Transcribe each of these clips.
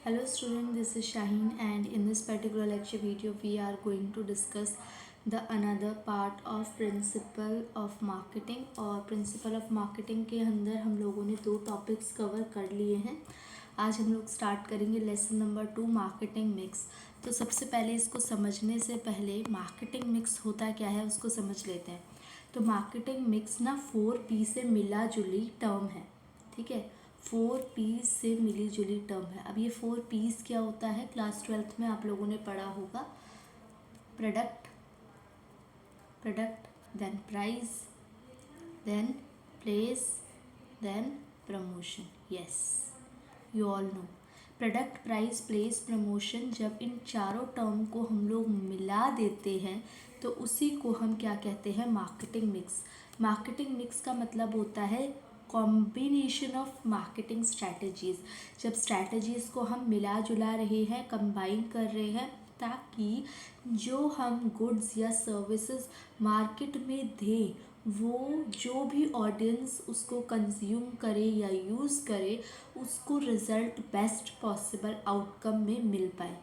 Hello student, this is Shaheen and in this particular lecture video we are going to discuss the another part of principle of marketing। और principle of marketing के अंदर हम लोगों ने दो topics cover कर लिए हैं। आज हम लोग स्टार्ट करेंगे लेसन नंबर 2 मार्केटिंग मिक्स। तो सबसे पहले इसको समझने से पहले मार्केटिंग मिक्स होता क्या है उसको समझ लेते हैं। तो मार्केटिंग मिक्स ना 4P से मिला जुली टर्म है, ठीक है। 4P's से मिली जुली टर्म है। अब ये 4P's क्या होता है, क्लास 12th में आप लोगों ने पढ़ा होगा। Product, then price, then place, then promotion. Yes, you all know product, price, place, promotion. जब इन चारों टर्म को हम लोग मिला देते हैं तो उसी को हम क्या कहते हैं, मार्केटिंग मिक्स। मार्केटिंग मिक्स का मतलब होता है कॉम्बिनेशन ऑफ मार्केटिंग स्ट्रैटेजीज़। जब स्ट्रैटेजीज़ को हम मिला जुला रहे हैं, कंबाइन कर रहे हैं, ताकि जो हम गुड्स या सर्विसेज मार्केट में दें वो जो भी ऑडियंस उसको कंज्यूम करे या यूज़ करे उसको रिज़ल्ट बेस्ट पॉसिबल आउटकम में मिल पाए,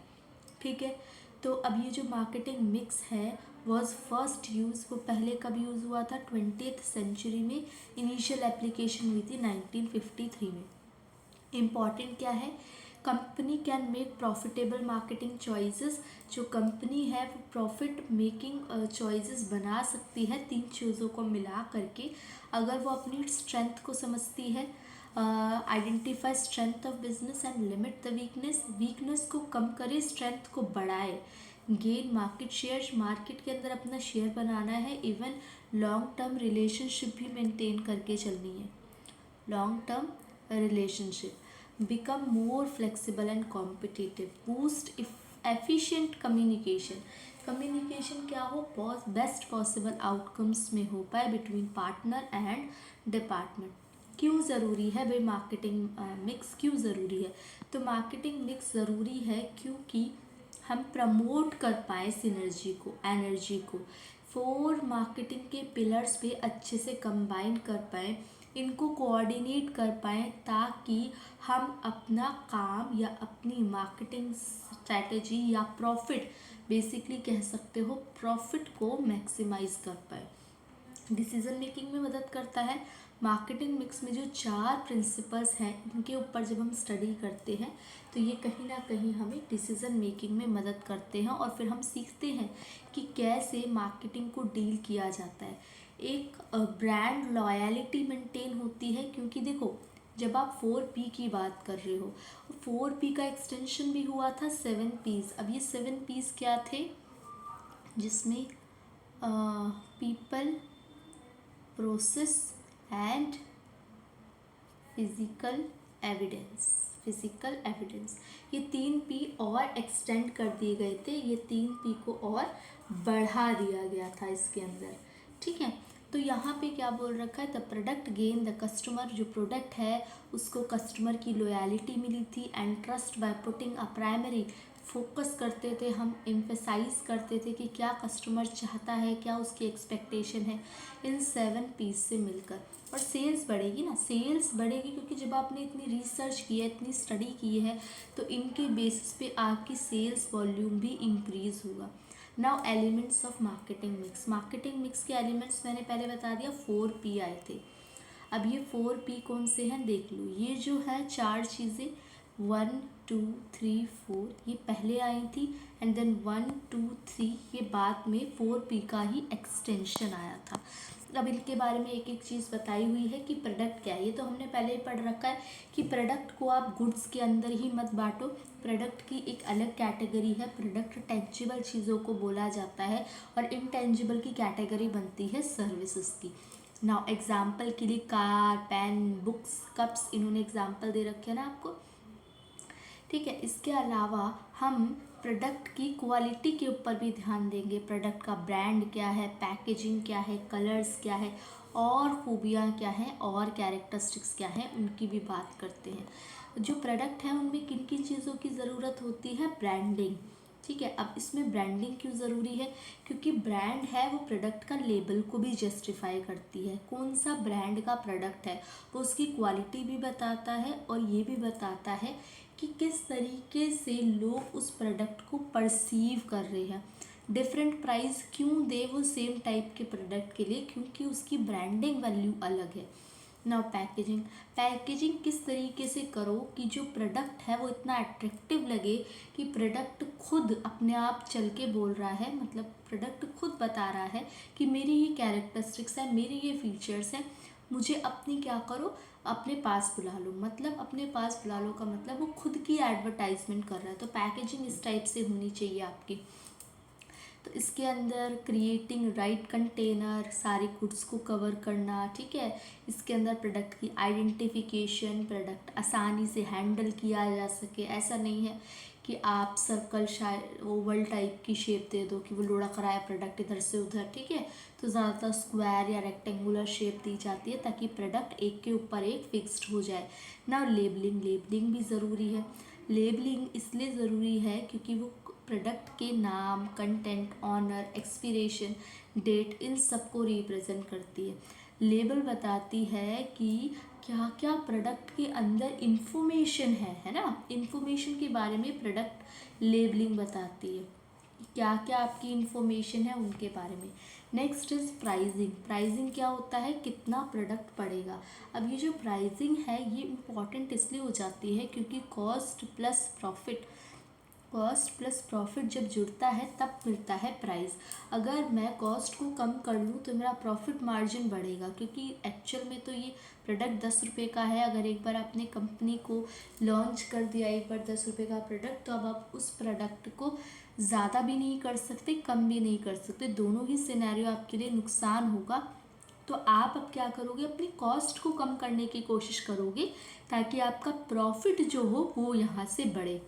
ठीक है। तो अब ये जो मार्केटिंग मिक्स है वॉज फर्स्ट यूज़, वो पहले कब यूज़ हुआ था, 20th सेंचुरी में। इनिशियल एप्लीकेशन हुई थी 1953 में। इम्पॉर्टेंट क्या है, company can make profitable marketing choices. जो कंपनी है वो प्रॉफिट मेकिंग चॉइसेस बना सकती है तीन चीज़ों को मिला करके। अगर वो अपनी स्ट्रेंथ को समझती है, identify strength of business and limit the weakness को कम करे, स्ट्रेंथ को बढ़ाए। गेन मार्केट शेयर, मार्केट के अंदर अपना शेयर बनाना है। इवन लॉन्ग टर्म रिलेशनशिप भी मेंटेन करके चलनी है, long term relationship. Become more flexible and competitive, boost efficient communication. Communication क्या हो, बेस्ट पॉसिबल आउटकम्स में हो पाए बिटवीन पार्टनर एंड डिपार्टमेंट। क्यों ज़रूरी है भाई मार्केटिंग मिक्स, क्यों ज़रूरी है? तो मार्केटिंग मिक्स ज़रूरी है क्योंकि हम प्रमोट कर पाए सिनर्जी को, एनर्जी को। 4 मार्केटिंग के पिलर्स पे अच्छे से कंबाइन कर पाए, इनको कोऑर्डिनेट कर पाएँ, ताकि हम अपना काम या अपनी मार्केटिंग स्ट्रैटेजी या प्रॉफिट, बेसिकली कह सकते हो प्रॉफिट को मैक्सिमाइज कर पाए। डिसीज़न मेकिंग में मदद करता है। मार्केटिंग मिक्स में जो 4 प्रिंसिपल्स हैं इनके ऊपर जब हम स्टडी करते हैं तो ये कहीं ना कहीं हमें डिसीज़न मेकिंग में मदद करते हैं और फिर हम सीखते हैं कि कैसे मार्केटिंग को डील किया जाता है। एक ब्रांड लॉयलिटी मेंटेन होती है, क्योंकि देखो जब आप 4P की बात कर रहे हो, 4P का एक्सटेंशन भी हुआ था 7P's। अब ये 7P's क्या थे, जिसमें people, process and physical evidence, ये 3P और एक्सटेंड कर दिए गए थे। ये 3P को और बढ़ा दिया गया था इसके अंदर, ठीक है। तो यहाँ पे क्या बोल रखा है, the product gain the customer, जो प्रोडक्ट है उसको कस्टमर की लॉयलिटी मिली थी। And trust by putting a primary, focus करते थे हम, एम्फेसाइज करते थे कि क्या कस्टमर चाहता है, क्या उसकी एक्सपेक्टेशन है, इन 7P's से मिलकर। और सेल्स बढ़ेगी ना, सेल्स बढ़ेगी क्योंकि जब आपने इतनी रिसर्च की है, इतनी स्टडी की है, तो इनके बेसिस पे आपकी सेल्स वॉल्यूम भी इंक्रीज होगा। Now elements of marketing mix. Marketing mix के एलिमेंट्स मैंने पहले बता दिया, 4P आए थे। अब ये 4P कौन से हैं देख लो। ये जो है 4 चीज़ें 1 2 3 4 ये पहले आई थी, एंड देन 1 2 3 ये बाद में 4P का ही एक्सटेंशन आया था। अब इनके बारे में एक एक चीज़ बताई हुई है कि प्रोडक्ट क्या है। ये तो हमने पहले ही पढ़ रखा है कि प्रोडक्ट को आप गुड्स के अंदर ही मत बांटो। प्रोडक्ट की एक अलग कैटेगरी है, प्रोडक्ट टेंजिबल चीज़ों को बोला जाता है, और इनटेंजिबल की कैटेगरी बनती है सर्विसेज की। नाउ एग्जाम्पल के लिए कार, पेन, बुक्स, कप्स, इन्होंने एग्जाम्पल दे रखे हैं ना आपको, ठीक है। इसके अलावा हम प्रोडक्ट की क्वालिटी के ऊपर भी ध्यान देंगे। प्रोडक्ट का ब्रांड क्या है, पैकेजिंग क्या है, कलर्स क्या है, और खूबियाँ क्या हैं, और कैरेक्टरिस्टिक्स क्या हैं, उनकी भी बात करते हैं। जो प्रोडक्ट है उनमें किन किन चीज़ों की ज़रूरत होती है, ब्रांडिंग, ठीक है। अब इसमें ब्रांडिंग क्यों ज़रूरी है, क्योंकि ब्रांड है वो प्रोडक्ट का लेबल को भी जस्टिफाई करती है। कौन सा ब्रांड का प्रोडक्ट है वो उसकी क्वालिटी भी बताता है, और ये भी बताता है कि किस तरीके से लोग उस प्रोडक्ट को परसीव कर रहे हैं। डिफरेंट प्राइस क्यों दे वो सेम टाइप के प्रोडक्ट के लिए, क्योंकि उसकी ब्रांडिंग वैल्यू अलग है। नाउ पैकेजिंग, पैकेजिंग किस तरीके से करो कि जो प्रोडक्ट है वो इतना अट्रैक्टिव लगे कि प्रोडक्ट खुद अपने आप चल के बोल रहा है, मतलब प्रोडक्ट खुद बता रहा है कि मेरी ये कैरेक्टरिस्टिक्स है, मेरे ये फीचर्स हैं, मुझे अपनी क्या करो, अपने पास बुला लो। मतलब अपने पास बुला लो का मतलब वो खुद की एडवर्टाइजमेंट कर रहा है। तो पैकेजिंग इस टाइप से होनी चाहिए आपकी। तो इसके अंदर क्रिएटिंग राइट कंटेनर, सारे गुड्स को कवर करना, ठीक है। इसके अंदर प्रोडक्ट की आइडेंटिफिकेशन, प्रोडक्ट आसानी से हैंडल किया जा सके। ऐसा नहीं है कि आप सर्कल ओवल टाइप की शेप दे दो कि वो लुढ़क रहा है प्रोडक्ट इधर से उधर, ठीक है। तो ज़्यादातर स्क्वायर या रेक्टेंगुलर शेप दी जाती है ताकि प्रोडक्ट एक के ऊपर एक फिक्स्ड हो जाए ना। लेबलिंग, लेबलिंग भी ज़रूरी है। लेबलिंग इसलिए ज़रूरी है क्योंकि वो प्रोडक्ट के नाम, कंटेंट, ऑनर, एक्सपिरेशन डेट, इन सब को रिप्रेजेंट करती है। लेबल बताती है कि क्या क्या प्रोडक्ट के अंदर इंफॉर्मेशन है ना। इंफॉर्मेशन के बारे में प्रोडक्ट लेबलिंग बताती है, क्या क्या आपकी इंफॉर्मेशन है उनके बारे में। Next is pricing. प्राइसिंग क्या होता है, कितना प्रोडक्ट पड़ेगा। अब ये जो प्राइसिंग है ये इम्पॉर्टेंट इसलिए हो जाती है क्योंकि cost plus profit, cost plus profit जब जुड़ता है तब मिलता है प्राइस। अगर मैं कॉस्ट को कम कर लूँ तो मेरा प्रॉफिट मार्जिन बढ़ेगा, क्योंकि एक्चुअल में तो ये प्रोडक्ट 10 रुपये का है। अगर एक बार आपने कंपनी को लॉन्च कर दिया एक बार 10 रुपये का प्रोडक्ट, तो अब आप उस प्रोडक्ट को ज़्यादा भी नहीं कर सकते, कम भी नहीं कर सकते। दोनों ही सिनेरियो आपके लिए नुकसान होगा। तो आप अब क्या करोगे, अपनी कॉस्ट को कम करने की कोशिश करोगे ताकि आपका प्रॉफिट जो हो वो यहाँ से बढ़े।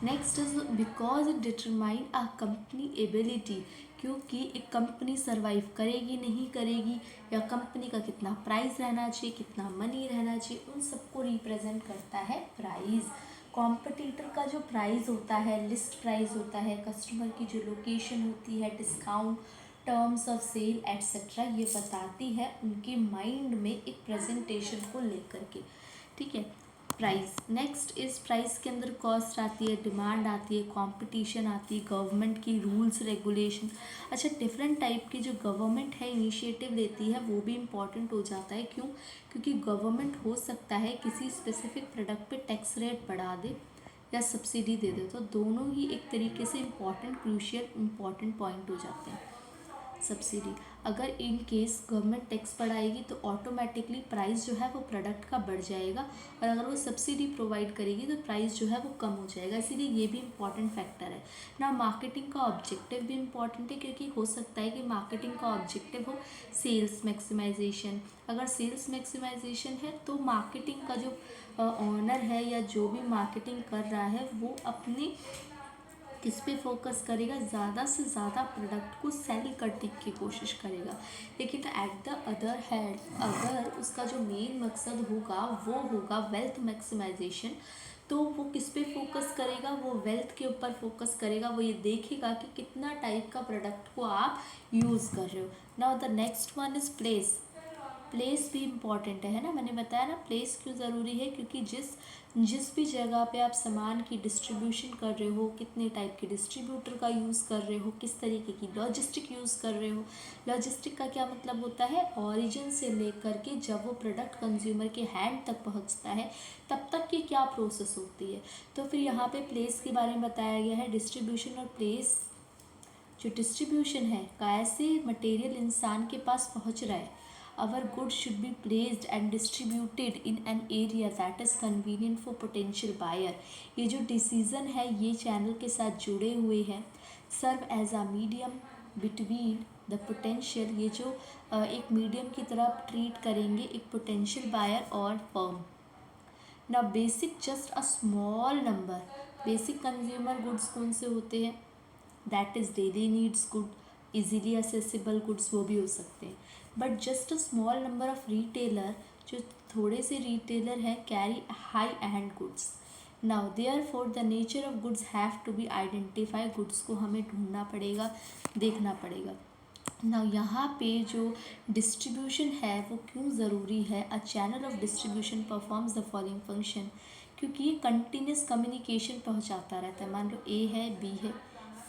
Next is because it determine a company ability, क्योंकि एक कंपनी सर्वाइव करेगी नहीं करेगी, या कंपनी का कितना प्राइस रहना चाहिए, कितना मनी रहना चाहिए, उन सबको रिप्रेजेंट करता है प्राइस। कॉम्पिटिटर का जो प्राइस होता है, लिस्ट प्राइस होता है, कस्टमर की जो लोकेशन होती है, discount, terms of sale etcetera, ये बताती है उनके माइंड में एक प्रेजेंटेशन को लेकर के, ठीक है। प्राइस, नेक्स्ट इस प्राइस के अंदर कॉस्ट आती है, डिमांड आती है, कंपटीशन आती है, गवर्नमेंट की रूल्स रेगुलेशन। अच्छा, डिफरेंट टाइप की जो गवर्नमेंट है इनिशिएटिव लेती है वो भी इम्पॉर्टेंट हो जाता है। क्यों, क्योंकि गवर्नमेंट हो सकता है किसी स्पेसिफिक प्रोडक्ट पे टैक्स रेट बढ़ा दे या सब्सिडी दे दे, तो दोनों ही एक तरीके से इम्पॉर्टेंट, क्रूशियल इम्पॉर्टेंट पॉइंट हो जाते हैं। सब्सिडी, अगर इन केस गवर्नमेंट टैक्स बढ़ाएगी तो ऑटोमेटिकली प्राइस जो है वो प्रोडक्ट का बढ़ जाएगा, और अगर वो सब्सिडी प्रोवाइड करेगी तो प्राइस जो है वो कम हो जाएगा। इसीलिए ये भी इम्पॉर्टेंट फैक्टर है ना। मार्केटिंग का ऑब्जेक्टिव भी इम्पॉर्टेंट है, क्योंकि हो सकता है कि मार्केटिंग का ऑब्जेक्टिव हो सेल्स मैक्सिमाइजेशन। अगर सेल्स मैक्सिमाइजेशन है तो मार्केटिंग का जो ऑनर है या जो भी मार्केटिंग कर रहा है वो अपने किस पे फोकस करेगा, ज़्यादा से ज़्यादा प्रोडक्ट को सेल करने की कोशिश करेगा। लेकिन एट द अदर हैंड अगर उसका जो मेन मकसद होगा वो होगा वेल्थ मैक्सिमाइजेशन, तो वो किस पे फोकस करेगा, वो वेल्थ के ऊपर फोकस करेगा। वो ये देखेगा कि कितना टाइप का प्रोडक्ट को आप यूज़ कर रहे हो। Now the next one is place. Place भी इम्पॉर्टेंट है ना, मैंने बताया ना प्लेस क्यों ज़रूरी है, क्योंकि जिस भी जगह पे आप सामान की डिस्ट्रीब्यूशन कर रहे हो, कितने टाइप के डिस्ट्रीब्यूटर का यूज़ कर रहे हो, किस तरीके की लॉजिस्टिक यूज़ कर रहे हो। लॉजिस्टिक का क्या मतलब होता है, ओरिजिन से लेकर के जब वो प्रोडक्ट कंज्यूमर के हैंड तक पहुंचता है तब तक की क्या प्रोसेस होती है। तो फिर यहाँ पे प्लेस के बारे में बताया गया है। डिस्ट्रीब्यूशन और प्लेस, जो डिस्ट्रीब्यूशन है कैसे मटेरियल इंसान के पास पहुंच रहा है। Our goods should be placed and distributed in an area that is convenient for potential buyer। ये जो डिसीज़न है ये चैनल के साथ जुड़े हुए हैं। Serve as a medium between the potential, ये जो एक मीडियम की तरह ट्रीट करेंगे एक पोटेंशियल बायर और फर्म। ना basic just a small number, basic consumer goods कौन से होते हैं, that is daily needs good, easily accessible goods वो भी हो सकते हैं। But just a small number of retailer, जो थोड़े से रिटेलर हैं, carry high end goods. Now there for the nature of goods have to be identify, goods को हमें ढूंढना पड़ेगा, देखना पड़ेगा। ना यहाँ पे जो डिस्ट्रीब्यूशन है वो क्यों ज़रूरी है। A channel of distribution performs the following function, क्योंकि ये कंटिन्यूस कम्युनिकेशन पहुंचाता रहता है। मान लो ए है, बी है,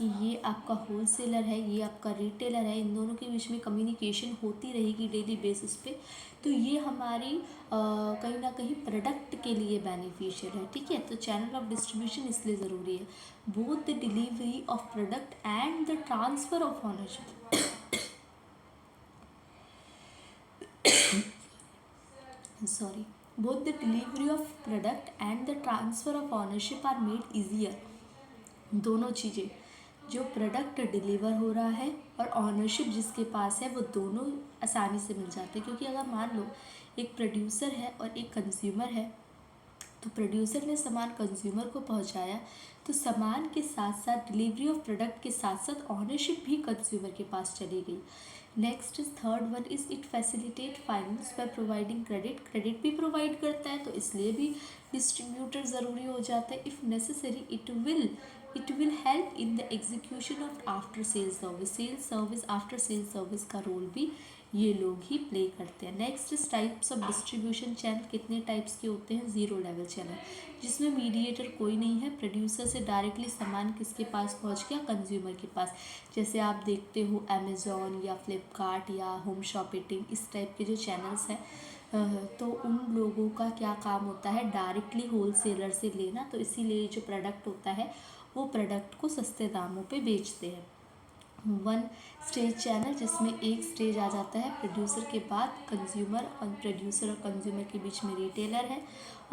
ये आपका होलसेलर है, ये आपका रिटेलर है, इन दोनों के बीच में कम्युनिकेशन होती रहेगी डेली बेसिस पे, तो ये हमारी कहीं ना कहीं प्रोडक्ट के लिए बेनिफिशियल है। ठीक है, तो चैनल ऑफ डिस्ट्रीब्यूशन इसलिए ज़रूरी है, both the delivery of product and the transfer of ownership. Sorry, both the delivery of product and the transfer of ownership are made easier। दोनों चीज़ें, जो प्रोडक्ट डिलीवर हो रहा है और ऑनरशिप जिसके पास है, वो दोनों आसानी से मिल जाते हैं। क्योंकि अगर मान लो एक प्रोड्यूसर है और एक कंज्यूमर है, तो प्रोड्यूसर ने सामान कंज्यूमर को पहुंचाया, तो सामान के साथ साथ डिलीवरी ऑफ प्रोडक्ट के साथ साथ ऑनरशिप भी कंज्यूमर के पास चली गई। Next is third one is it facilitate finance by providing credit. Credit भी प्रोवाइड करता है, तो इसलिए भी डिस्ट्रीब्यूटर ज़रूरी हो जाता है। If necessary it will help in the execution of after sales service after sales service का रोल भी ये लोग ही प्ले करते हैं। Next is types of distribution channel. कितने टाइप्स के होते हैं? ज़ीरो लेवल चैनल, जिसमें मीडिएटर कोई नहीं है, प्रोड्यूसर से डायरेक्टली सामान किसके पास पहुंच गया? कंज्यूमर के पास। जैसे आप देखते हो अमेज़ॉन या फ्लिपकार्ट या होम शॉपिंग, इस टाइप के जो चैनल्स हैं, तो उन लोगों का क्या काम होता है? डायरेक्टली होलसेलर से लेना, तो इसीलिए जो प्रोडक्ट होता है वो प्रोडक्ट को सस्ते दामों पे बेचते हैं। वन स्टेज चैनल, जिसमें एक स्टेज आ जाता है प्रोड्यूसर के बाद कंज्यूमर, और प्रोड्यूसर और कंज्यूमर के बीच में रिटेलर है,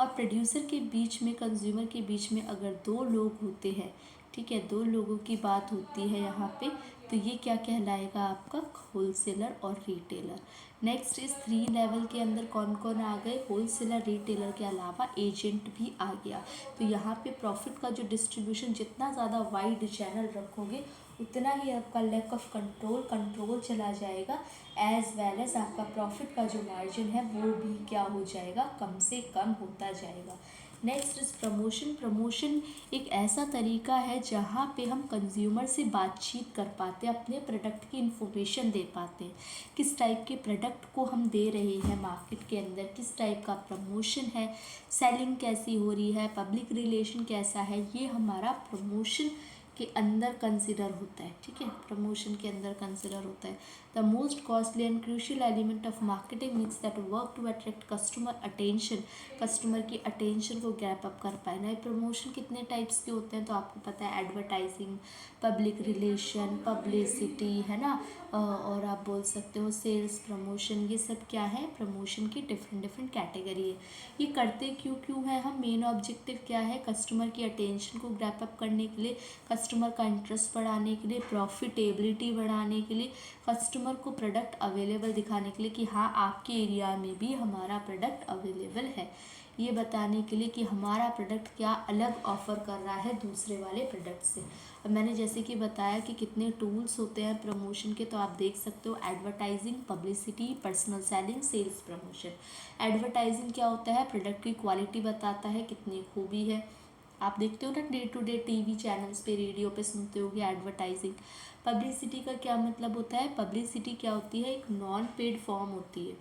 और प्रोड्यूसर के बीच में कंज्यूमर के बीच में अगर दो लोग होते हैं, ठीक है, दो लोगों की बात होती है यहाँ पे, तो ये क्या कहलाएगा? आपका होलसेलर और रिटेलर। नेक्स्ट इस थ्री लेवल के अंदर कौन कौन आ गए? होलसेलर, रिटेलर के अलावा एजेंट भी आ गया। तो यहाँ पे प्रॉफिट का जो डिस्ट्रीब्यूशन, जितना ज़्यादा वाइड चैनल रखोगे उतना ही आपका लैक ऑफ कंट्रोल चला जाएगा, एज वेल एज आपका प्रॉफिट का जो मार्जिन है वो भी क्या हो जाएगा? कम से कम होता जाएगा। Next is promotion. प्रमोशन एक ऐसा तरीका है जहाँ पे हम कंज्यूमर से बातचीत कर पाते हैं, अपने प्रोडक्ट की इन्फॉर्मेशन दे पाते हैं, किस टाइप के प्रोडक्ट को हम दे रहे हैं मार्केट के अंदर, किस टाइप का प्रमोशन है, सेलिंग कैसी हो रही है, पब्लिक रिलेशन कैसा है, ये हमारा प्रमोशन के अंदर कंसिडर होता है। ठीक है, प्रमोशन के अंदर कंसिडर होता है। The most costly and crucial element of marketing means that work to attract customer attention, customer की अटेंशन को गैप अप कर पाए। नए प्रमोशन कितने टाइप्स के होते हैं? तो आपको पता है, एडवर्टाइजिंग, पब्लिक रिलेशन, पब्लिसिटी, है ना, और आप बोल सकते हो सेल्स प्रमोशन, ये सब क्या है? प्रमोशन की डिफरेंट कैटेगरी है। ये करते क्यों है हम? मेन ऑब्जेक्टिव क्या है? कस्टमर की अटेंशन को ग्रैप अप करने के लिए, कस्टमर का इंटरेस्ट बढ़ाने के लिए, प्रॉफिटेबिलिटी बढ़ाने के लिए, कस्टमर को प्रोडक्ट अवेलेबल दिखाने के लिए कि हाँ आपके एरिया में भी हमारा प्रोडक्ट अवेलेबल है, ये बताने के लिए कि हमारा प्रोडक्ट क्या अलग ऑफ़र कर रहा है दूसरे वाले प्रोडक्ट से। अब मैंने जैसे कि बताया कि कितने टूल्स होते हैं प्रमोशन के, तो आप देख सकते हो advertising, publicity, personal selling, sales promotion. Advertising क्या होता है? प्रोडक्ट की क्वालिटी बताता है, कितनी खूबी है। आप देखते हो ना day to day TV channels पे, रेडियो पे सुनते होगे एडवर्टाइजिंग। पब्लिसिटी का क्या मतलब होता है? पब्लिसिटी क्या होती है? एक नॉन पेड फॉर्म होती है,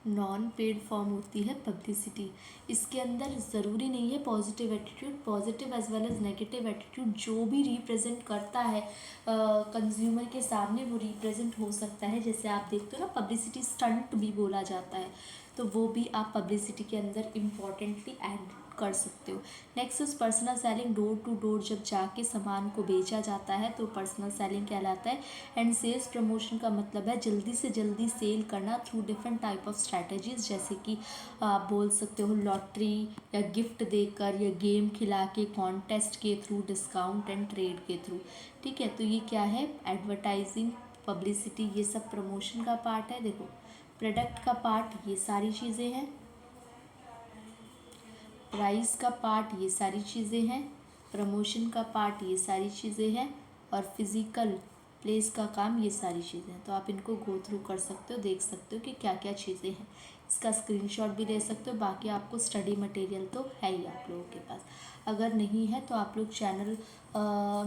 नॉन पेड फॉर्म होती है पब्लिसिटी। इसके अंदर ज़रूरी नहीं है positive attitude, positive as well as negative attitude जो भी रिप्रेजेंट करता है कंज्यूमर के सामने, वो रिप्रेजेंट हो सकता है। जैसे आप देखते हो ना, पब्लिसिटी स्टंट भी बोला जाता है, तो वो भी आप पब्लिसिटी के अंदर इम्पॉर्टेंटली ऐड कर सकते हो। Next is personal selling. Door to door जब जाके सामान को बेचा जाता है तो पर्सनल सेलिंग कहलाता है। एंड सेल्स प्रमोशन का मतलब है जल्दी से जल्दी सेल करना through different type of strategies, जैसे कि आप बोल सकते हो लॉटरी या गिफ्ट देकर या गेम खिला के, कॉन्टेस्ट के थ्रू, डिस्काउंट एंड ट्रेड के थ्रू। ठीक है, तो ये क्या है? एडवर्टाइजिंग, पब्लिसिटी, ये सब प्रमोशन का पार्ट है। देखो, प्रोडक्ट का पार्ट ये सारी चीज़ें हैं, प्राइस का पार्ट ये सारी चीज़ें हैं, प्रमोशन का पार्ट ये सारी चीज़ें हैं, और फिज़िकल प्लेस का काम, ये सारी चीज़ें हैं। तो आप इनको गो थ्रू कर सकते हो, देख सकते हो कि क्या क्या चीज़ें हैं। इसका स्क्रीनशॉट भी ले सकते हो। बाकी आपको स्टडी मटेरियल तो है ही आप लोगों के पास। अगर नहीं है तो आप लोग चैनल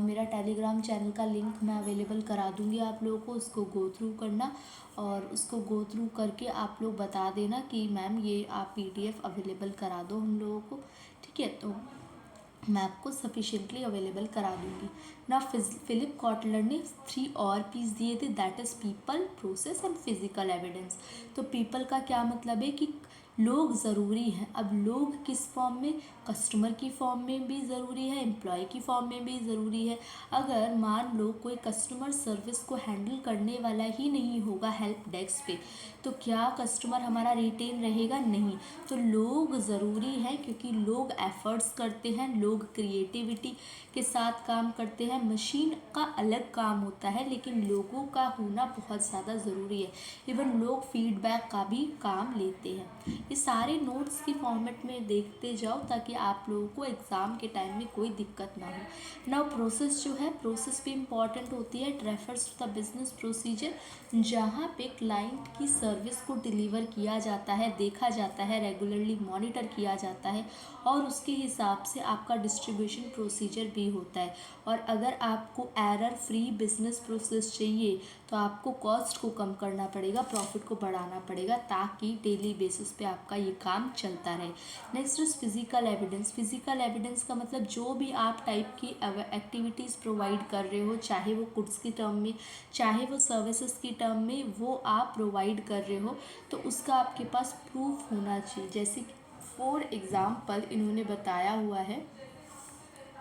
मेरा टेलीग्राम चैनल का लिंक मैं अवेलेबल करा दूँगी आप लोगों को, उसको गो थ्रू करना और उसको गो थ्रू करके आप लोग बता देना कि मैम ये आप PDF अवेलेबल करा दो हम लोगों को, ठीक है। तो मैं आपको सफिशिएंटली अवेलेबल करा दूँगी ना। फिलिप कॉटलर ने 3 और पीस दिए थे, that is people, process and physical evidence. तो पीपल का क्या मतलब है कि लोग ज़रूरी हैं। अब लोग किस फॉर्म में, कस्टमर की फॉर्म में भी ज़रूरी है, एम्प्लॉय की फॉर्म में भी ज़रूरी है। अगर मान लो कोई कस्टमर सर्विस को हैंडल करने वाला ही नहीं होगा हेल्प डेस्क पे, तो क्या कस्टमर हमारा रिटेन रहेगा? नहीं। तो लोग ज़रूरी हैं, क्योंकि लोग एफर्ट्स करते हैं, लोग क्रिएटिविटी के साथ काम करते हैं। मशीन का अलग काम होता है, लेकिन लोगों का होना बहुत ज़्यादा ज़रूरी है। इवन लोग फीडबैक का भी काम लेते हैं। ये सारे नोट्स की फॉर्मेट में देखते जाओ ताकि आप लोगों को एग्ज़ाम के टाइम में कोई दिक्कत ना हो। नाउ प्रोसेस जो है, प्रोसेस भी इम्पॉर्टेंट होती है। It refers to the business procedure, जहाँ पे क्लाइंट की सर्विस को डिलीवर किया जाता है, देखा जाता है, रेगुलरली मॉनिटर किया जाता है और उसके हिसाब से आपका डिस्ट्रीब्यूशन प्रोसीजर भी होता है। और अगर आपको एरर फ्री बिजनेस प्रोसेस चाहिए तो आपको कॉस्ट को कम करना पड़ेगा, प्रॉफिट को बढ़ाना पड़ेगा, ताकि डेली बेसिस पे आपका ये काम चलता रहे। Next is physical evidence. Physical evidence का मतलब जो भी आप टाइप की एक्टिविटीज़ प्रोवाइड कर रहे हो, चाहे वो गुड्स की टर्म में, चाहे वो सर्विसेज की टर्म में, वो आप प्रोवाइड कर रहे हो तो उसका आपके पास प्रूफ होना चाहिए। जैसे कि फॉर एग्ज़ाम्पल इन्होंने बताया हुआ है,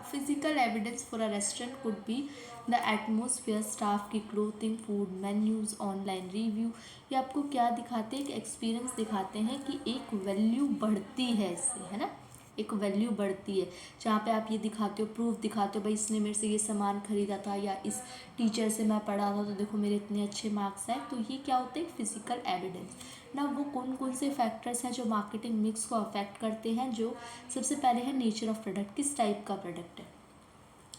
physical evidence for a restaurant could be the atmosphere, staff की clothing, food menus, online review. ये आपको क्या दिखाते हैं? एक एक्सपीरियंस दिखाते हैं कि एक वैल्यू बढ़ती है इससे, है ना, एक वैल्यू बढ़ती है। जहाँ पे आप ये दिखाते हो, प्रूफ दिखाते हो, भाई इसने मेरे से ये सामान खरीदा था या इस टीचर से मैं पढ़ा था तो देखो मेरे इतने अच्छे मार्क्स आए। तो ये क्या होता है? फिजिकल एविडेंस ना। वो कौन कौन से फैक्टर्स हैं जो मार्केटिंग मिक्स को अफेक्ट करते हैं? जो सबसे पहले है नेचर ऑफ प्रोडक्ट, किस टाइप का प्रोडक्ट है,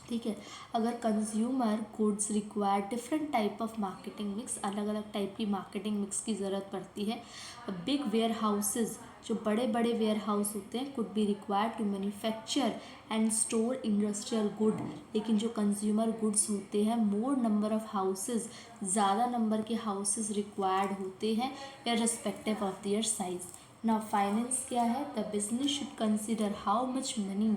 ठीक है। अगर consumer goods require different type of marketing mix, अलग अलग टाइप की मार्केटिंग मिक्स की ज़रूरत पड़ती है। बिग वेयर हाउसेज, जो बड़े बड़े वेयर हाउस होते हैं, could be required to manufacture and store industrial good. लेकिन जो कंज्यूमर गुड्स होते हैं, मोर नंबर ऑफ हाउसेज, ज़्यादा नंबर के हाउसेज रिक्वायर्ड होते हैं इररिस्पेक्टिव ऑफ देयर साइज। ना फाइनेंस क्या है? The business should consider how much money,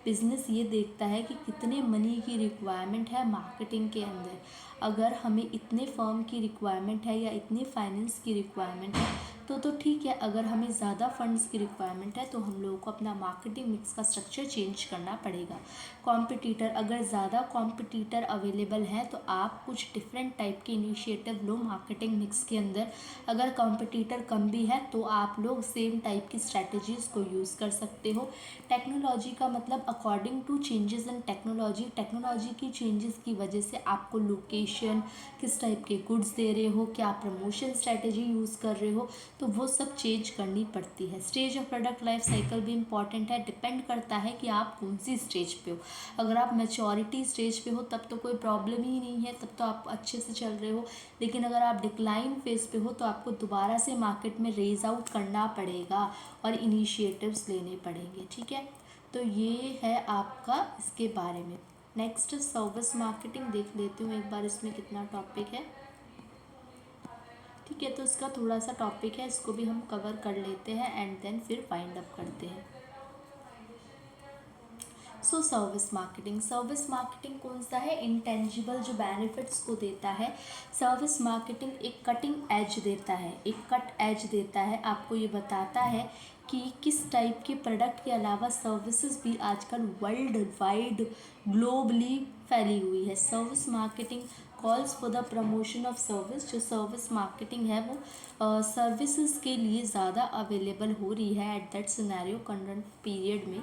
business ये देखता है कि कितने मनी की रिक्वायरमेंट है मार्केटिंग के अंदर। अगर हमें इतने फर्म की रिक्वायरमेंट है या इतने फाइनेंस की रिक्वायरमेंट है तो ठीक है। अगर हमें ज़्यादा फंड्स की रिक्वायरमेंट है तो हम लोगों को अपना मार्केटिंग मिक्स का स्ट्रक्चर चेंज करना पड़ेगा। कॉम्पिटिटर, अगर ज़्यादा कॉम्पिटिटर अवेलेबल हैं तो आप कुछ डिफरेंट टाइप के इनिशिएटिव लो मार्केटिंग मिक्स के अंदर। अगर कॉम्पिटिटर कम भी है तो आप लोग सेम टाइप की स्ट्रैटेजीज़ को यूज़ कर सकते हो। टेक्नोलॉजी का मतलब according to changes in technology, technology की चेंजेस की वजह से आपको लोकेशन, किस टाइप के गुड्स दे रहे हो, क्या प्रमोशन स्ट्रैटेजी यूज़ कर रहे हो, तो वो सब चेंज करनी पड़ती है। Stage of product life cycle भी इंपॉर्टेंट है, डिपेंड करता है कि आप कौन सी स्टेज पे हो। अगर आप मैच्योरिटी स्टेज पे हो तब तो कोई प्रॉब्लम ही नहीं है, तब तो आप अच्छे से चल रहे हो। लेकिन अगर आप डिक्लाइन फेज पे हो तो आपको दोबारा से मार्केट में रेज आउट करना पड़ेगा और इनिशिएटिव्स लेने पड़ेंगे, ठीक है। तो ये है आपका इसके बारे में। नेक्स्ट सर्विस मार्केटिंग देख लेती हूँ एक बार, इसमें कितना टॉपिक है, ठीक है। तो इसका थोड़ा सा टॉपिक है, इसको भी हम कवर कर लेते हैं एंड देन फिर फाइंड अप करते हैं। सो सर्विस मार्केटिंग कौन सा है? इंटेंजिबल जो बेनिफिट्स को देता है। सर्विस मार्केटिंग एक कटिंग एज देता है, एक कट एज देता है, आपको ये बताता है कि किस टाइप के प्रोडक्ट के अलावा सर्विसेज भी आजकल वर्ल्ड वाइड ग्लोबली फैली हुई है। Service marketing calls for the promotion of service. जो सर्विस मार्केटिंग है वो सर्विसेज के लिए ज़्यादा अवेलेबल हो रही है at that scenario current period में।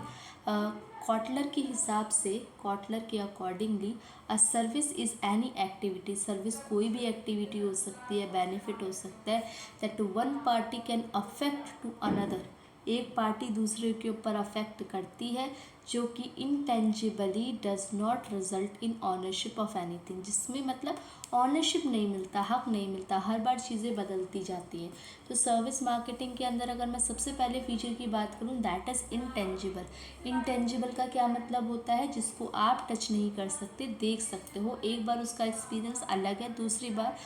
कॉटलर के हिसाब से, कॉटलर के accordingly, a service is any activity, service कोई भी एक्टिविटी हो सकती है, बेनिफिट हो सकता है, that one party can affect to another, एक पार्टी दूसरे के ऊपर अफेक्ट करती है, जो कि intangibly does not result in ownership of anything, जिसमें मतलब ऑनरशिप नहीं मिलता, हक नहीं मिलता, हर बार चीज़ें बदलती जाती हैं। तो सर्विस मार्केटिंग के अंदर अगर मैं सबसे पहले फीचर की बात करूँ, दैट इज़ इंटेंजिबल। इंटेंजिबल का क्या मतलब होता है? जिसको आप टच नहीं कर सकते, देख सकते हो, एक बार उसका एक्सपीरियंस अलग है, दूसरी बार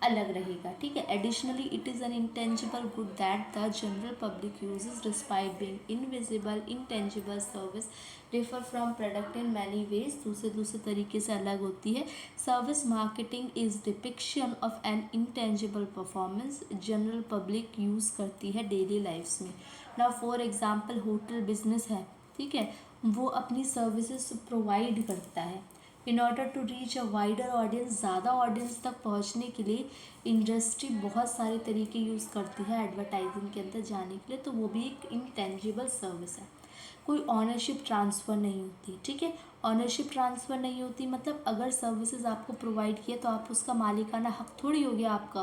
अलग रहेगा, ठीक है। Additionally it is an intangible good that the general public uses despite being invisible. Intangible service differ from product in many ways, दूसरे तरीके से अलग होती है। Service marketing is depiction of an intangible performance, general public use करती है daily lifes में। Now for example hotel business है, ठीक है, वो अपनी सर्विसेज प्रोवाइड करता है। In order to reach a wider audience, ज़्यादा ऑडियंस तक पहुंचने के लिए इंडस्ट्री बहुत सारे तरीके यूज़ करती है एडवर्टाइजिंग के अंदर जाने के लिए, तो वो भी एक इंटेंजिबल सर्विस है। कोई ऑनरशिप ट्रांसफ़र नहीं होती, ठीक है। ऑनरशिप ट्रांसफ़र नहीं होती मतलब अगर सर्विसेज आपको प्रोवाइड किया तो आप उसका मालिकाना हक थोड़ी हो गया आपका,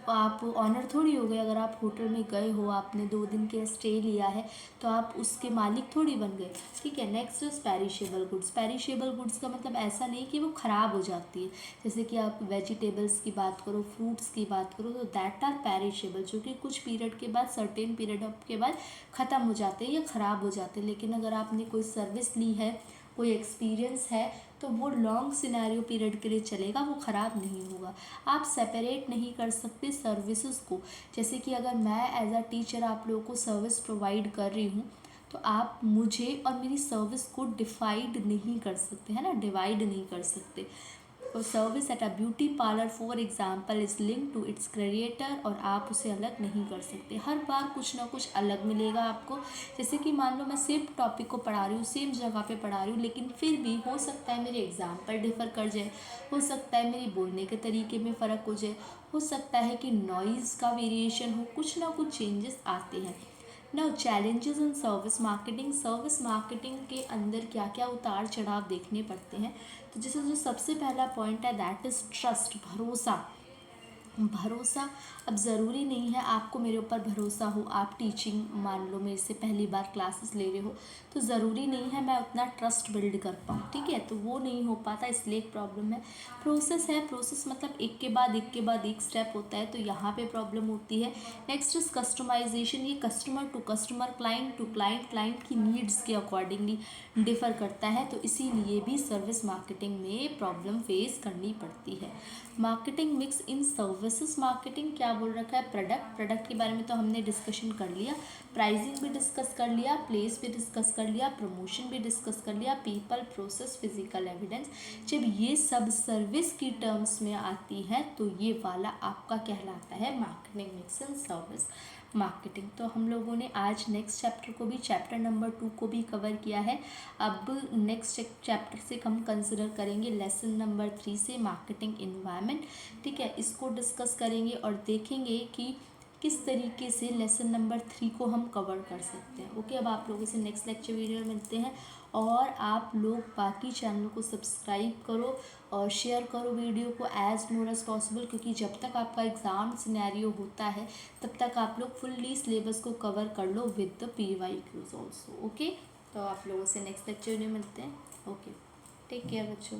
आप ऑनर थोड़ी हो गए। अगर आप होटल में गए हो, आपने 2 दिन के स्टे लिया है, तो आप उसके मालिक थोड़ी बन गए, ठीक है। Next is perishable goods. Perishable goods का मतलब ऐसा नहीं कि वो ख़राब हो जाती है, जैसे कि आप वेजिटेबल्स की बात करो, फ्रूट्स की बात करो, तो दैट आर पेरिशेबल, जो कि कुछ पीरियड के बाद, सर्टेन पीरियड के बाद ख़त्म हो जाते हैं या ख़राब हो जाते हैं। लेकिन अगर आपने कोई सर्विस ली है, कोई एक्सपीरियंस है, तो वो लॉन्ग सिनेरियो पीरियड के लिए चलेगा, वो ख़राब नहीं होगा। आप सेपरेट नहीं कर सकते सर्विसेज को। जैसे कि अगर मैं एज अ टीचर आप लोगों को सर्विस प्रोवाइड कर रही हूँ, तो आप मुझे और मेरी सर्विस को डिफाइड नहीं कर सकते, है ना, डिवाइड नहीं कर सकते। और service at a beauty parlour for example is link to its creator, और आप उसे अलग नहीं कर सकते। हर बार कुछ ना कुछ अलग मिलेगा आपको। जैसे कि मान लो मैं सेम टॉपिक को पढ़ा रही हूँ, सेम जगह पे पढ़ा रही हूँ, लेकिन फिर भी हो सकता है मेरे एग्जाम्पल डिफ़र कर जाए, हो सकता है मेरी बोलने के तरीके में फ़र्क हो जाए, हो सकता है कि नॉइज़ का वेरिएशन हो, कुछ ना कुछ चेंजेस आते हैं। Now challenges in service marketing. Service marketing के अंदर क्या क्या उतार चढ़ाव देखने पड़ते हैं, तो जैसे जो सबसे पहला पॉइंट है दैट इज़ ट्रस्ट, भरोसा। भरोसा, अब ज़रूरी नहीं है आपको मेरे ऊपर भरोसा हो। आप टीचिंग मान लो मेरे से पहली बार क्लासेस ले रहे हो, तो ज़रूरी नहीं है मैं उतना ट्रस्ट बिल्ड कर पाऊँ, ठीक है, तो वो नहीं हो पाता, इसलिए एक प्रॉब्लम है। प्रोसेस है, प्रोसेस मतलब एक के बाद एक स्टेप होता है, तो यहाँ पे प्रॉब्लम होती है। नेक्स्ट इज कस्टमाइजेशन, ये customer to customer, client to client, client की नीड्स के अकॉर्डिंगली डिफ़र करता है, तो इसीलिए भी सर्विस मार्केटिंग में प्रॉब्लम फेस करनी पड़ती है। Marketing mix in services marketing क्या बोल रखा है? प्रोडक्ट के बारे में तो हमने डिस्कशन कर लिया, प्राइसिंग भी डिस्कस कर लिया, प्लेस भी डिस्कस कर लिया, प्रमोशन भी डिस्कस कर लिया, पीपल, प्रोसेस, फिजिकल एविडेंस। जब ये सब सर्विस की टर्म्स में आती है तो ये वाला आपका कहलाता है marketing mix in service marketing. तो हम लोगों ने आज नेक्स्ट चैप्टर को भी, चैप्टर नंबर 2 को भी कवर किया है। अब नेक्स्ट चैप्टर से हम कंसिडर करेंगे लेसन नंबर 3 से मार्केटिंग इन्वायरमेंट, ठीक है, इसको डिस्कस करेंगे और देखेंगे कि किस तरीके से लेसन नंबर 3 को हम कवर कर सकते हैं। ओके, अब आप लोगों से नेक्स्ट लेक्चर वीडियो में मिलते हैं, और आप लोग बाकी चैनल को सब्सक्राइब करो और शेयर करो वीडियो को एज मोर एज पॉसिबल, क्योंकि जब तक आपका एग्ज़ाम सिनेरियो होता है तब तक आप लोग फुल्ली सिलेबस को कवर कर लो with the PYQs also. Okay, तो आप लोगों से नेक्स्ट लेक्चर में मिलते हैं। ओके, टेक केयर बच्चों।